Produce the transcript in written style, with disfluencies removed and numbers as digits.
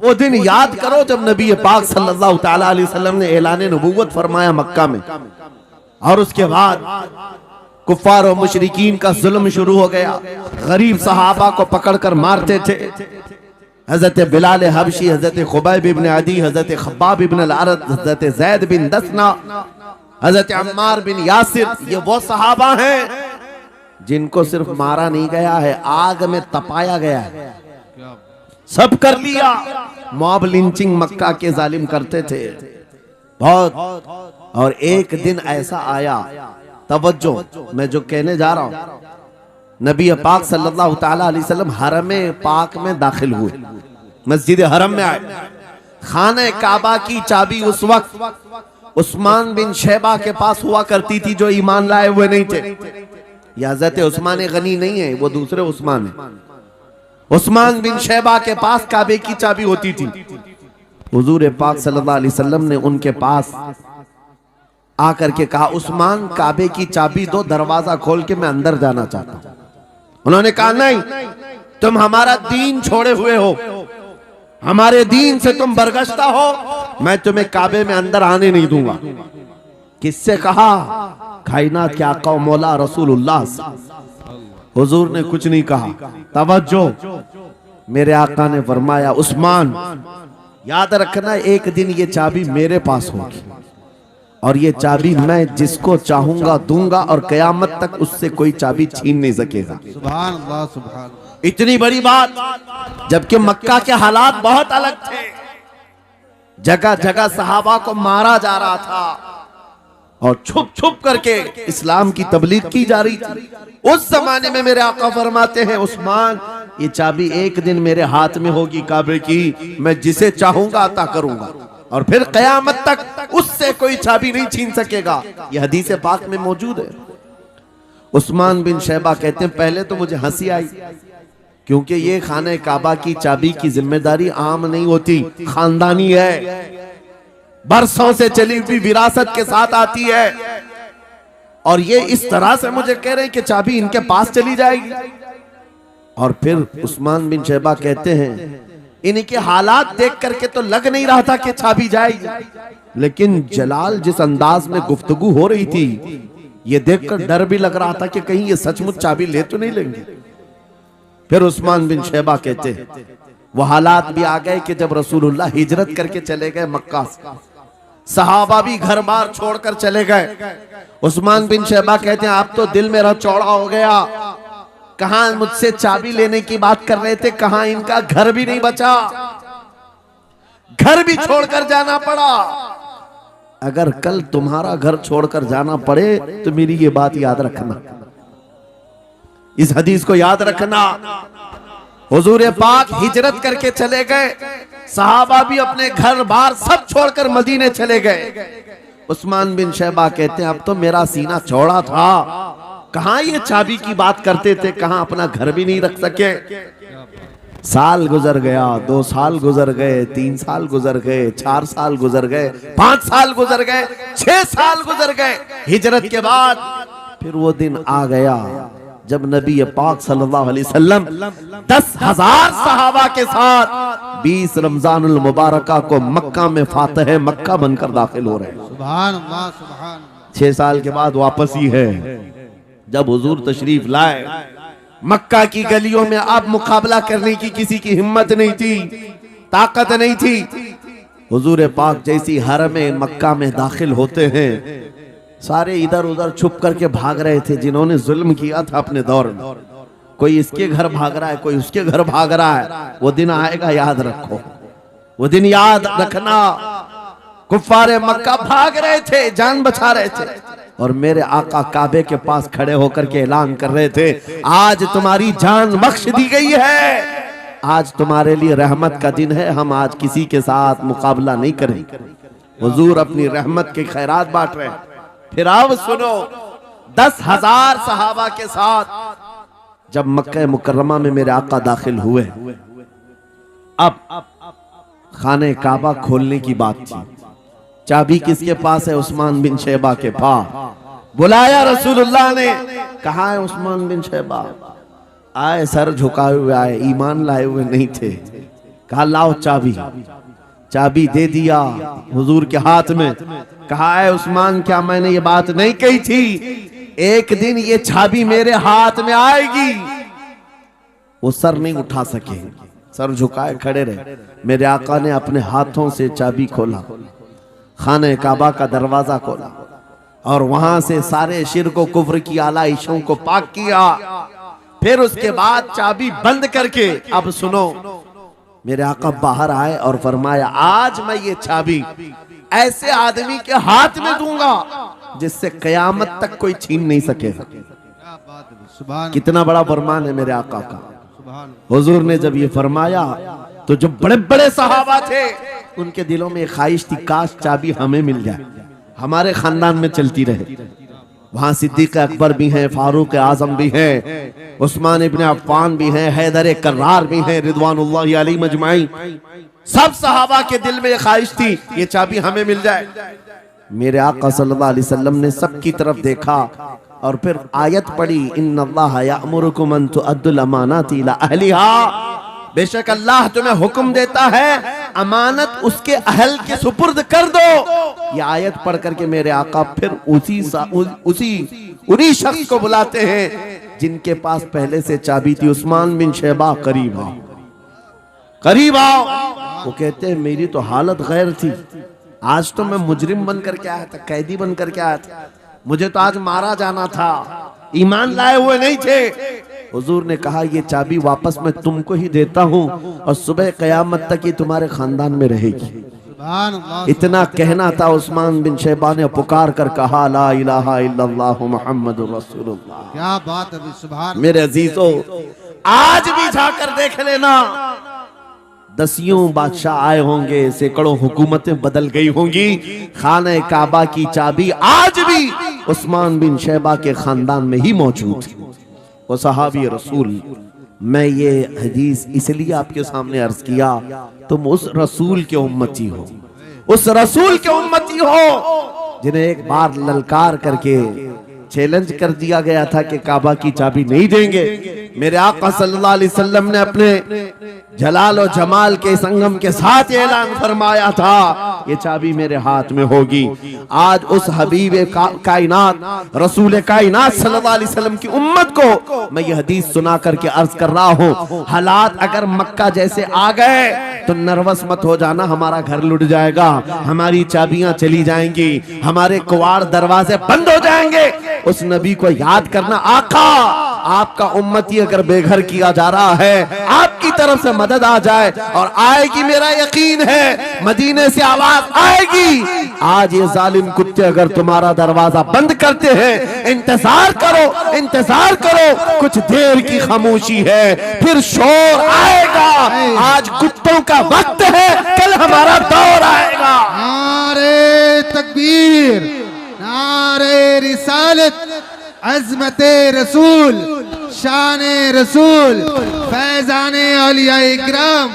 वो दिन याद करो जब नबी पाक सल्लल्लाहु तआला अलैहि वसल्लम ने ऐलान नबूवत फरमाया मक्का में, और उसके बाद कुफ्फार और मुशरिकीन का जुल्म शुरू हो गया। गरीब सहाबा को पकड़कर मारते थे। हजरत बिलाल हबशी, हजरत खुबैब इब्न अदी, हजरत खब्बाब इब्न अल-अरत, हजरत जैद बिन दसना, हजरत अम्मार बिन यासिर, ये वो सहाबा हैं जिनको सिर्फ मारा नहीं गया है, आग में तपाया गया है। सब कर लिया। मॉब लिंचिंग मक्का के जालिम करते थे बहुत। और एक दिन ऐसा आया, तवज्जो, मैं जो कहने जा रहा हूं, नबी पाक सल्लल्लाहु तआला अलैहि वसल्लम हरम पाक में दाखिल हुए, मस्जिद हरम में आए। खाने काबा की चाबी उस वक्त उस्मान बिन शैबा के पास हुआ करती थी, जो ईमान लाए हुए नहीं थे। या हज़रत उस्मान गनी नहीं है, वो दूसरे उस्मान है। उस्मान बिन शैबा के पास काबे की चाबी होती थी। हुजूर पाक सल्लल्लाहु अलैहि वसल्लम ने उनके पास आकर के कहा, उस्मान काबे की चाबी दो, दरवाजा खोल के मैं अंदर जाना चाहता हूं। उन्होंने कहा, नहीं, तुम हमारा दीन छोड़े हुए हो, हमारे दीन से तुम बरगश्ता हो, मैं तुम्हें काबे में अंदर आने नहीं दूंगा। किससे कहा? कायनात के आका मौला रसूलुल्लाह से। हुजूर ने कुछ नहीं कहा। तवज्जो, मेरे आका ने फरमाया, उस्मान याद रखना, एक दिन ये चाबी मेरे पास होगी और ये चाबी मैं जिसको चाहूंगा दूंगा और कयामत तक उससे कोई चाबी छीन नहीं सकेगा। सुभान अल्लाह, सुभान अल्लाह। इतनी बड़ी बात, जबकि मक्का के हालात बहुत अलग थे। जगह जगह सहाबा को मारा जा रहा था और छुप छुप करके इस्लाम की तबलीग की जा रही थी। उस जमाने में मेरे आका फरमाते हैं, उस्मान ये चाबी एक दिन मेरे हाथ में होगी काबे की, मैं जिसे चाहूंगा अता करूंगा और फिर कयामत तक उससे कोई चाबी नहीं छीन सकेगा। यह हदीस पाक में मौजूद है। उस्मान बिन शैबा कहते हैं, पहले तो मुझे हंसी आई, क्योंकि ये खाने काबा की चाबी की जिम्मेदारी आम नहीं होती, खानदानी है, बरसों से चली हुई विरासत के साथ आती है। और ये इस तरह से मुझे कह रहे हैं कि चाबी इनके पास चली जाएगी। और फिर उस्मान बिन शैबा कहते हैं, इनके हालात देख करके तो लग नहीं रहा था कि चाबी जाएगी, लेकिन जलाल जिस अंदाज में गुफ्तगू हो रही थी, ये देखकर डर भी लग रहा था कि कहीं ये सचमुच चाबी ले तो नहीं लेंगे। फिर उस्मान बिन शैबा कहते हैं, वो हालात भी आ गए कि जब रसूलुल्लाह हिजरत करके चले गए मक्का से, सहाबा भी घर बार छोड़कर चले गए। उस्मान बिन शैबा कहते हैं, आप तो दिल मेरा चौड़ा हो गया, कहां मुझसे चाबी लेने की बात कर रहे थे, कहां इनका घर भी नहीं बचा, घर भी छोड़कर जाना पड़ा। अगर कल तुम्हारा घर छोड़कर जाना पड़े तो मेरी ये बात याद रखना, इस हदीस को याद रखना। हुजूर पाक हिजरत करके चले गए, सहाबा भी अपने घर बार सब छोड़कर मदीने चले गए। उस्मान बिन शैबा कहते हैं, अब तो मेरा सीना चौड़ा था, कहां ये चाबी की बात करते थे, कहां अपना घर भी नहीं रख सके। साल गुजर गया, 2 साल गुजर गए, 3 साल गुजर गए, 4 साल गुजर गए, 5 साल गुजर गए, 6 साल गुजर गए। हिजरत के बाद फिर वो दिन आ गया जब नबी पाक सल्लल्लाहु अलैहि वसल्लम 10,000 सहाबा के साथ 20 रमजानुल मुबारका को मक्का में फातह मक्का बनकर दाखिल हो रहे हैं। सुभान अल्लाह, सुभान अल्लाह। 6 साल के बाद वापस ही है जब हुजूर तशरीफ लाए। मक्का की गलियों में अब मुकाबला करने की किसी की हिम्मत नहीं थी, ताकत नहीं थी। हुजूर पाक जैसी हरम मक्का में दाखिल होते हैं, सारे इधर उधर छुप करके भाग रहे थे जिन्होंने जुल्म किया था अपने दौर में। कोई इसके घर भाग रहा है, कोई उसके घर भाग रहा है। वो दिन आएगा, याद रखो, वो दिन याद रखना। कुफ्फारे मक्का भाग रहे थे, जान बचा रहे थे, और मेरे आका काबे के पास खड़े होकर के ऐलान कर रहे थे, आज तुम्हारी जान बख्श दी गई है, आज तुम्हारे लिए रहमत का दिन है, हम आज किसी के साथ मुकाबला नहीं करेंगे। हुजूर अपनी रहमत के खैरात बांट रहे हैं। फिर अब सुनो, 10,000 सहाबा के साथ जब मक्का मुकर्रमा में मेरे आका दाखिल हुए, अब खाने काबा खोलने की बात थी। चाबी किसके पास है? उस्मान बिन शैबा के पास। बुलाया रसूलुल्लाह ने, कहा है उस्मान बिन शैबा? आए, सर झुकाए हुए आए, ईमान लाए हुए नहीं थे। कहा लाओ चाबी। चाबी दे दिया हुजूर के हाथ में। कहा है उस्मान, क्या मैंने ये बात नहीं कही थी, एक दिन ये चाबी मेरे हाथ में आएगी। वो सर नहीं उठा सके, सर झुकाए खड़े रहे। मेरे आका ने अपने हाथों से चाबी खोला, खाने काबा का दरवाजा खोला और वहां से सारे शिर्क को, कुफ्र की आलाइशों को पाक किया। फिर उसके बाद चाबी बंद करके, अब सुनो, मेरे आका बाहर आए और फरमाया आज मैं ये चाबी ऐसे आदमी के हाथ में दूंगा जिससे कयामत तक कोई छीन नहीं सकेगा। क्या बात है, सुभान कितना बड़ा फरमान है मेरे आका का। सुभान हुजूर ने जब ये फरमाया तो जो बड़े बड़े सहाबा थे उनके दिलों में ख्वाहिश थी, काश चाबी हमें मिल जाए, हमारे खानदान में चलती रहे। वहां सिद्दीक अकबर भी हैं, फारूक आजम भी हैं, उस्मान इब्ने अफ्फान भी हैं, हैदर कर्रार भी हैं, रिदवानुल्लाहि अलैहि मजमाइन। सब सहाबा के दिल में ख्वाहिश थी ये चाबी हमें मिल जाए। मेरे आका सल्लल्लाहु अलैहि वसल्लम ने सबकी तरफ देखा और फिर आयत पढ़ी, इन्नल्लाह यअमुरुकुम अन तुअद्दुल अमानाति इला अहलिहा। बेशक अल्लाह तुम्हें हुक्म देता है अमानत उसके अहल के सुपुर्द कर दो। ये आयत पढ़ करके मेरे आका फिर उन्हीं शख्स को बुलाते हैं जिनके पास पहले से चाबी थी, उस्मान बिन शैबा, करीब आओ, करीब आओ। वो कहते हैं मेरी तो हालत गैर थी, आज तो मैं मुजरिम बन करके आया था, कैदी बन करके आया था, मुझे तो आज मारा जाना था, ईमान लाए हुए नहीं थे। हुजूर ने कहा ये चाबी वापस मैं तुमको ही देता हूँ और सुबह कयामत तक ये तुम्हारे खानदान में रहेगी। सुभान अल्लाह। इतना कहना था, उस्मान बिन शैबा ने पुकार कर कहा ला इलाहा इल्लल्लाह मुहम्मदुर रसूलुल्लाह। क्या बात है, सुभान। मेरे अजीजों, आज भी जाकर देख लेना, दसियों बादशाह आए होंगे, सैकड़ों हुकूमतें बदल गई होंगी, खाने काबा की चाबी आज भी उस्मान बिन शैबा के खानदान में ही मौजूद है। वो सहाबी रसूल। मैं ये हदीस इसलिए आपके सामने अर्ज किया, तुम उस रसूल के उम्मती हो, उस रसूल के उम्मती हो जिन्हें एक बार ललकार करके चैलेंज कर दिया गया था कि काबा की चाबी नहीं देंगे। मेरे आका सल्लल्लाहु अलैहि वसल्लम ने अपने जलाल और जमाल के संगम के साथ ऐलान फरमाया था ये चाबी मेरे हाथ में होगी। आज उस हबीब कायनात रसूल कायनात सल्लल्लाहु अलैहि वसल्लम की उम्मत को मैं ये हदीस सुना करके अर्ज कर रहा हूँ, हालात अगर मक्का जैसे आ गए तो नर्वस मत हो जाना, हमारा घर लुट जाएगा, हमारी चाबियां चली जाएंगी, हमारे कुवाड़ दरवाजे बंद हो जाएंगे। उस नबी को याद करना, आका आपका उम्मती अगर बेघर किया जा रहा है, आपकी तरफ से मदद आ जाए और आएगी, मेरा यकीन है मदीने से आवाज आएगी। आज ये जालिम कुत्ते अगर तुम्हारा दरवाजा बंद करते हैं, इंतजार करो, इंतजार करो, कुछ देर की खामोशी है, फिर शोर आएगा। आज कुत्तों का वक्त है, कल हमारा दौर आएगा। नारे तकबीर, नारे रिसालत, अज़मते रसूल, शान रसूल, फैजाने औलिया इकराम।